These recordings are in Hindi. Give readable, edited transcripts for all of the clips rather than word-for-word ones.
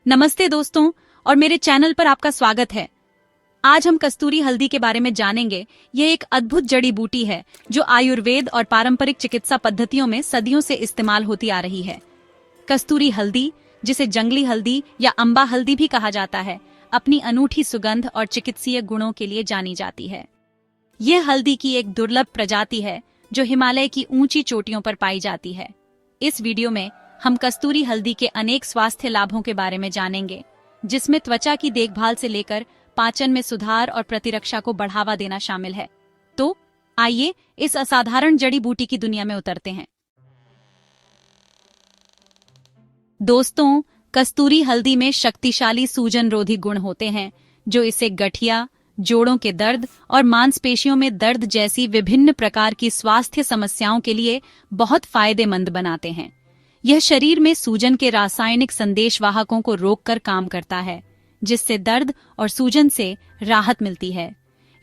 नमस्ते दोस्तों, और मेरे चैनल पर आपका स्वागत है। आज हम कस्तूरी हल्दी के बारे में जानेंगे। ये एक अद्भुत जड़ी बूटी है जो आयुर्वेद और पारंपरिक चिकित्सा पद्धतियों में सदियों से इस्तेमाल होती आ रही है। कस्तूरी हल्दी, जिसे जंगली हल्दी या अम्बा हल्दी भी कहा जाता है, अपनी अनूठी सुगंध और चिकित्सीय गुणों के लिए जानी जाती है। यह हल्दी की एक दुर्लभ प्रजाति है जो हिमालय की ऊंची चोटियों पर पाई जाती है। इस वीडियो में हम कस्तूरी हल्दी के अनेक स्वास्थ्य लाभों के बारे में जानेंगे, जिसमें त्वचा की देखभाल से लेकर पाचन में सुधार और प्रतिरक्षा को बढ़ावा देना शामिल है। तो आइए इस असाधारण जड़ी बूटी की दुनिया में उतरते हैं। दोस्तों, कस्तूरी हल्दी में शक्तिशाली सूजन रोधी गुण होते हैं जो इसे गठिया, जोड़ों के दर्द और मांसपेशियों में दर्द जैसी विभिन्न प्रकार की स्वास्थ्य समस्याओं के लिए बहुत फायदेमंद बनाते हैं। यह शरीर में सूजन के रासायनिक संदेशवाहकों को रोककर काम करता है, जिससे दर्द और सूजन से राहत मिलती है।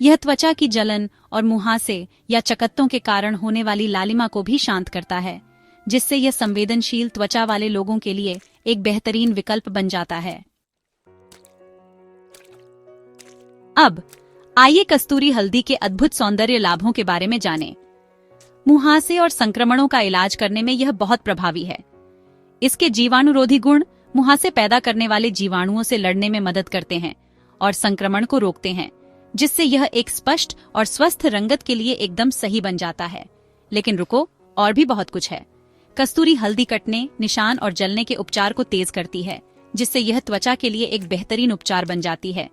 यह त्वचा की जलन और मुहासे या चकत्तों के कारण होने वाली लालिमा को भी शांत करता है, जिससे यह संवेदनशील त्वचा वाले लोगों के लिए एक बेहतरीन विकल्प बन जाता है। अब आइए कस्तूरी हल्दी के अद्भुत सौंदर्य लाभों के बारे में जानें। मुहासे और संक्रमणों का इलाज करने में यह बहुत प्रभावी है। इसके जीवाणुरोधी गुण मुहासे पैदा करने वाले जीवाणुओं से लड़ने में मदद करते हैं और संक्रमण को रोकते हैं, जिससे यह एक स्पष्ट और स्वस्थ रंगत के लिए एकदम सही बन जाता है। लेकिन रुको, और भी बहुत कुछ है। कस्तूरी हल्दी कटने, निशान और जलने के उपचार को तेज करती है, जिससे यह त्वचा के लिए एक बेहतरीन उपचार बन जाती है।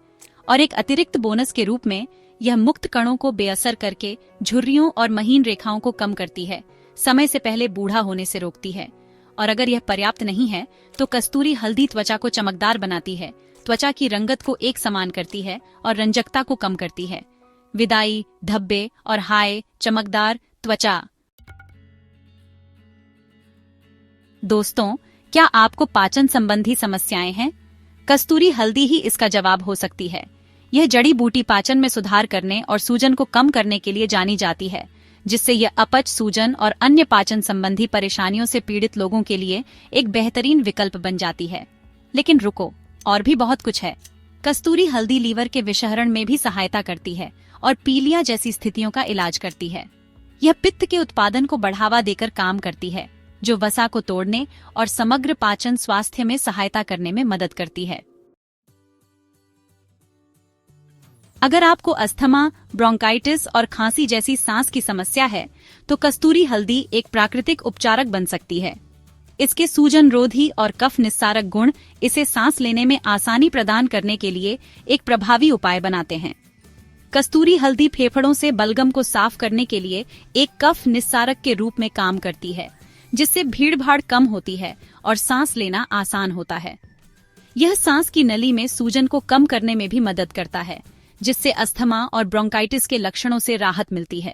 और एक अतिरिक्त बोनस के रूप में यह मुक्त कणों को बेअसर करके झुर्रियों और महीन रेखाओं को कम करती है, समय से पहले बूढ़ा होने से रोकती है। और अगर यह पर्याप्त नहीं है तो कस्तूरी हल्दी त्वचा को चमकदार बनाती है, त्वचा की रंगत को एक समान करती है और रंजकता को कम करती है। विदाई, धब्बे और हाय चमकदार त्वचा। दोस्तों, क्या आपको पाचन संबंधी समस्याएं हैं? कस्तूरी हल्दी ही इसका जवाब हो सकती है। यह जड़ी बूटी पाचन में सुधार करने और सूजन को कम करने के लिए जानी जाती है, जिससे यह अपच, सूजन और अन्य पाचन संबंधी परेशानियों से पीड़ित लोगों के लिए एक बेहतरीन विकल्प बन जाती है। लेकिन रुको, और भी बहुत कुछ है। कस्तूरी हल्दी लीवर के विषहरण में भी सहायता करती है और पीलिया जैसी स्थितियों का इलाज करती है। यह पित्त के उत्पादन को बढ़ावा देकर काम करती है, जो वसा को तोड़ने और समग्र पाचन स्वास्थ्य में सहायता करने में मदद करती है। अगर आपको अस्थमा, ब्रोंकाइटिस और खांसी जैसी सांस की समस्या है, तो कस्तूरी हल्दी एक प्राकृतिक उपचारक बन सकती है। इसके सूजन रोधी और कफ निस्सारक गुण इसे सांस लेने में आसानी प्रदान करने के लिए एक प्रभावी उपाय बनाते हैं। कस्तूरी हल्दी फेफड़ों से बलगम को साफ करने के लिए एक कफ निस्सारक के रूप में काम करती है, जिससे भीड़भाड़ कम होती है और सांस लेना आसान होता है। यह सांस की नली में सूजन को कम करने में भी मदद करता है, जिससे अस्थमा और ब्रोंकाइटिस के लक्षणों से राहत मिलती है।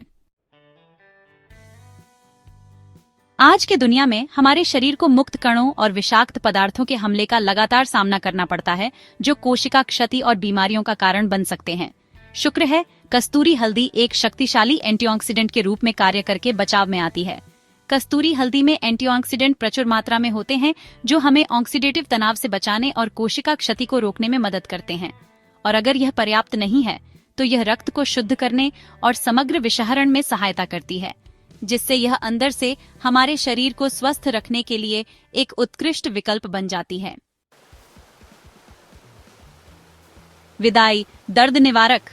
आज के दुनिया में हमारे शरीर को मुक्त कणों और विषाक्त पदार्थों के हमले का लगातार सामना करना पड़ता है, जो कोशिका क्षति और बीमारियों का कारण बन सकते हैं। शुक्र है, कस्तूरी हल्दी एक शक्तिशाली एंटीऑक्सीडेंट के रूप में कार्य करके बचाव में आती है। कस्तूरी हल्दी में एंटीऑक्सीडेंट प्रचुर मात्रा में होते हैं, जो हमें ऑक्सीडेटिव तनाव से बचाने और कोशिका क्षति को रोकने में मदद करते हैं। और अगर यह पर्याप्त नहीं है तो यह रक्त को शुद्ध करने और समग्र विषहरण में सहायता करती है, जिससे यह अंदर से हमारे शरीर को स्वस्थ रखने के लिए एक उत्कृष्ट विकल्प बन जाती है। विदाई, दर्द निवारक।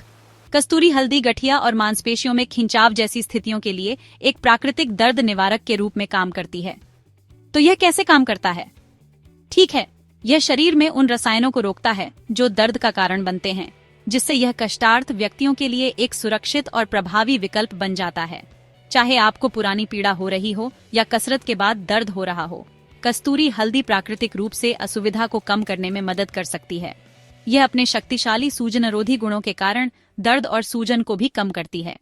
कस्तूरी हल्दी गठिया और मांसपेशियों में खिंचाव जैसी स्थितियों के लिए एक प्राकृतिक दर्द निवारक के रूप में काम करती है। तो यह कैसे काम करता है? ठीक है, यह शरीर में उन रसायनों को रोकता है जो दर्द का कारण बनते हैं, जिससे यह कष्टार्थ व्यक्तियों के लिए एक सुरक्षित और प्रभावी विकल्प बन जाता है। चाहे आपको पुरानी पीड़ा हो रही हो या कसरत के बाद दर्द हो रहा हो, कस्तूरी हल्दी प्राकृतिक रूप से असुविधा को कम करने में मदद कर सकती है। यह अपने शक्तिशाली सूजनरोधी गुणों के कारण दर्द और सूजन को भी कम करती है।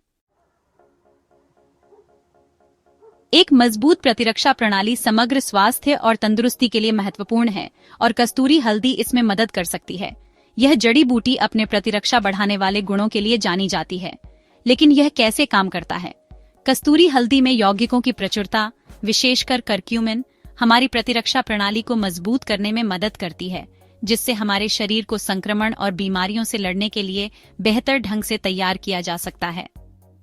एक मजबूत प्रतिरक्षा प्रणाली समग्र स्वास्थ्य और तंदुरुस्ती के लिए महत्वपूर्ण है और कस्तूरी हल्दी इसमें मदद कर सकती है। यह जड़ी बूटी अपने प्रतिरक्षा बढ़ाने वाले गुणों के लिए जानी जाती है। लेकिन यह कैसे काम करता है? कस्तूरी हल्दी में यौगिकों की प्रचुरता, विशेषकर करक्यूमिन, हमारी प्रतिरक्षा प्रणाली को मजबूत करने में मदद करती है, जिससे हमारे शरीर को संक्रमण और बीमारियों से लड़ने के लिए बेहतर ढंग से तैयार किया जा सकता है।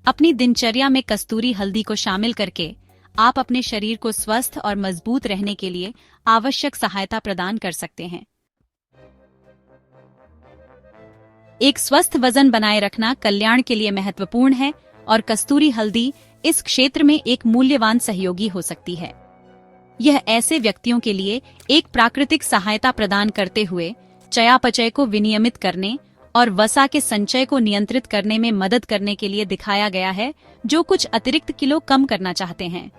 अपनी दिनचर्या में कस्तूरी हल्दी को शामिल करके आप अपने शरीर को स्वस्थ और मजबूत रहने के लिए आवश्यक सहायता प्रदान कर सकते हैं। एक स्वस्थ वजन बनाए रखना कल्याण के लिए महत्वपूर्ण है और कस्तूरी हल्दी इस क्षेत्र में एक मूल्यवान सहयोगी हो सकती है। यह ऐसे व्यक्तियों के लिए एक प्राकृतिक सहायता प्रदान करते हुए चयापचय को विनियमित करने और वसा के संचय को नियंत्रित करने में मदद करने के लिए दिखाया गया है, जो कुछ अतिरिक्त किलो कम करना चाहते हैं।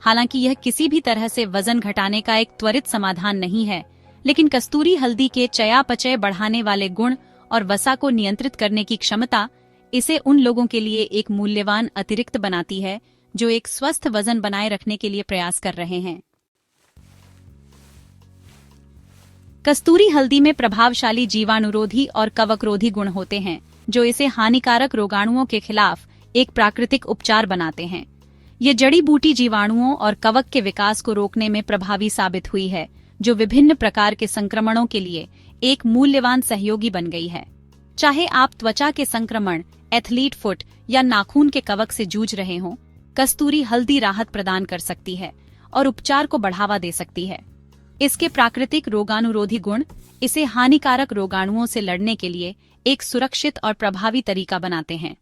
हालांकि यह किसी भी तरह से वजन घटाने का एक त्वरित समाधान नहीं है, लेकिन कस्तूरी हल्दी के चयापचय बढ़ाने वाले गुण और वसा को नियंत्रित करने की क्षमता इसे उन लोगों के लिए एक मूल्यवान अतिरिक्त बनाती है जो एक स्वस्थ वजन बनाए रखने के लिए प्रयास कर रहे हैं। कस्तूरी हल्दी में प्रभावशाली जीवाणुरोधी और कवकरोधी गुण होते हैं, जो इसे हानिकारक रोगाणुओं के खिलाफ एक प्राकृतिक उपचार बनाते हैं। ये जड़ी बूटी जीवाणुओं और कवक के विकास को रोकने में प्रभावी साबित हुई है, जो विभिन्न प्रकार के संक्रमणों के लिए एक मूल्यवान सहयोगी बन गई है। चाहे आप त्वचा के संक्रमण, एथलीट फुट या नाखून के कवक से जूझ रहे हों, कस्तूरी हल्दी राहत प्रदान कर सकती है और उपचार को बढ़ावा दे सकती है। इसके प्राकृतिक रोगाणुरोधी गुण इसे हानिकारक रोगाणुओं से लड़ने के लिए एक सुरक्षित और प्रभावी तरीका बनाते हैं।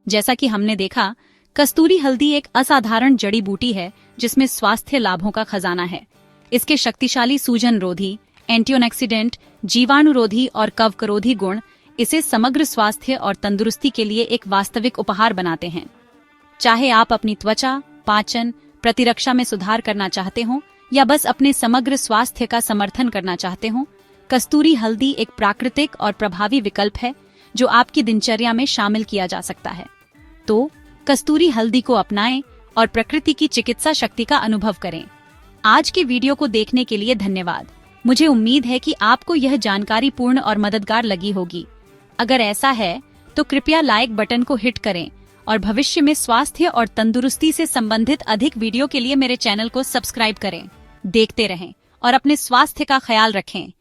जैसा कि हमने देखा, कस्तूरी हल्दी एक असाधारण जड़ी बूटी है जिसमें स्वास्थ्य लाभों का खजाना है। इसके शक्तिशाली सूजन रोधी, एंटीऑक्सीडेंट, जीवाणुरोधी और कवकरोधी गुण इसे समग्र स्वास्थ्य और तंदुरुस्ती के लिए एक वास्तविक उपहार बनाते हैं। चाहे आप अपनी त्वचा, पाचन, प्रतिरक्षा में सुधार करना चाहते हो या बस अपने समग्र स्वास्थ्य का समर्थन करना चाहते हो, कस्तूरी हल्दी एक प्राकृतिक और प्रभावी विकल्प है जो आपकी दिनचर्या में शामिल किया जा सकता है। तो कस्तूरी हल्दी को अपनाएं और प्रकृति की चिकित्सा शक्ति का अनुभव करें। आज के वीडियो को देखने के लिए धन्यवाद। मुझे उम्मीद है कि आपको यह जानकारी पूर्ण और मददगार लगी होगी। अगर ऐसा है तो कृपया लाइक बटन को हिट करें और भविष्य में स्वास्थ्य और तंदुरुस्ती से संबंधित अधिक वीडियो के लिए मेरे चैनल को सब्सक्राइब करें। देखते रहें और अपने स्वास्थ्य का ख्याल रखें।